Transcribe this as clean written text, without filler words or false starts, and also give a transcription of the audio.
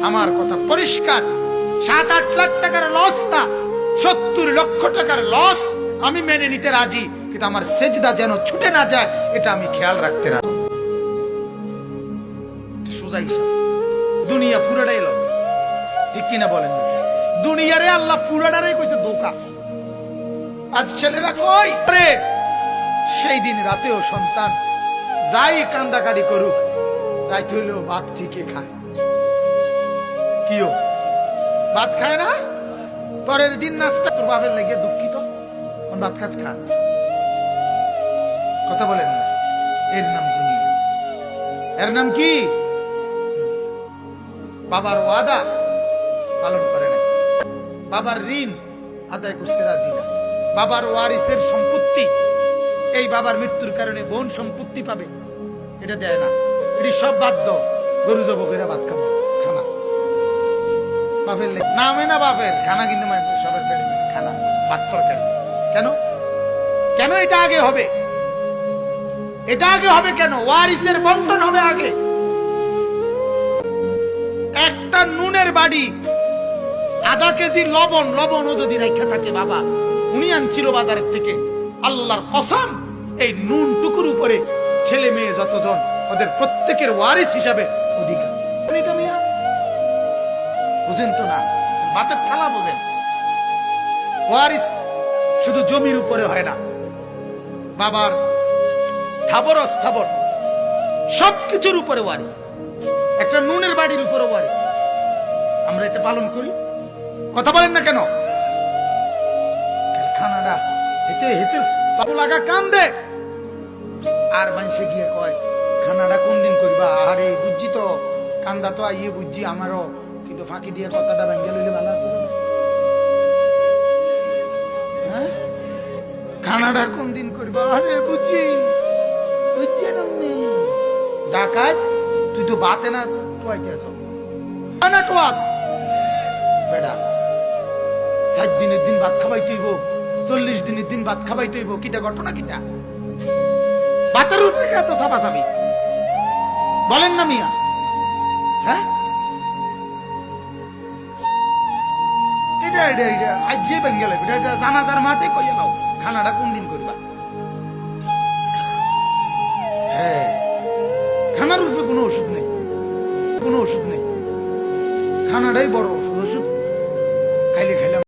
আমার কথা পরিষ্কার, 7-8 লাখ টাকার লস না, 70 লক্ষ টাকার লস আমি মেনে নিতে রাজি, কিন্তু আমার সেজদা যেন ছুটে না যায় এটা আমি খেয়াল রাখতে রাজি। সোজা হিসাব। দুনিয়া পুরোটাই লস, ঠিক কিনা বলেন? দুনিয়ারে আল্লাহ পুরোটারে কইছে ধোঁকা। আজ ছেলেরা কই সেই দিন রাতেও সন্তান যাই কান্দাকাটি করুক, রাত হইলেও ভাত ঠিকই খায়। কিও ভাত খায় না? পরের দিন নাস্তা তোর বাপের লেগে দুঃখিত, ভাত খাস খা। কথা বলেন না, এর নাম দুনিয়া। এর নাম কি? বাবার ওয়াদা পালন করে না, বাবার ঋণ আদায় করতে রাজি না, বাবার ওয়ারিসের সম্পত্তি, এই বাবার মৃত্যুর কারণে বোন সম্পত্তি পাবে, এটা দেয় না। এটি সব বাধ্য, গরু জব করে ভাত খাবো, খানা বাপের নামে না বাপের খানা, কিন্তু সবের পেটে খানা, ভাত তরকারি। কেন কেন এটা আগে হবে? এটা আগে হবে কেন? ওয়ারিসের বন্টন হবে আগে। একটা নুনের বাড়ি, আধা কেজি লবণও যদি রেখে থাকে বাবা, উনি আনছিল বাজারের থেকে, আল্লাহর কসম এই নুন টুকুর উপরে ছেলে মেয়ে যতজন, ওদের প্রত্যেকের ওয়ারিস হিসাবে অধিকার। বুঝেন তো না? ভাতের থালা বোঝেন। ওয়ারিস শুধু জমির উপরে হয় না, বাবার স্থাবর অস্থাবর সবকিছুর উপরে ওয়ারিস। একটা নুনের বাড়ির উপরে ওয়ারিস। আমরা এটা পালন করি, কথা বলেন না কেন? খানাটা হেতে হেতে বাবু লাগা কান্দে, আর মানুষে গিয়ে কয় খানাটা কোন দিন করবা? আরে বুঝছি তো, কান্দা তো আইয়ে বুঝছি আমারও, কিন্তু ফাঁকি দিয়ে কথাটা ভেঙে লইলে ভালো হতো। হ্যাঁ, খানাটা কোন দিন করবা? আরে বুঝছি বুঝছি ডাকাত, তুই তো বাতে না টুয়াইতে আস না, টুয়াস বেটা। 60 দিনের দিন ভাত খাবাই তুইব, 40 দিনের দিন ভাত খাবাই তুইব, কিতা ঘটনা কিতা? ভাতের উপরে এত চাপাচাপি বলেন না মিয়া? হ্যাঁ, এটা আজ যে বেঙ্গেলে জানাজার মাঠে কইয়া নাও খানাটা কোন দিন করবা। হ্যাঁ, খানার উপরে কোনো ওষুধ নেই, কোনো ওষুধ নেই, খানাটাই বড় ওষুধ। ওষুধ খাইলে খাইলাম।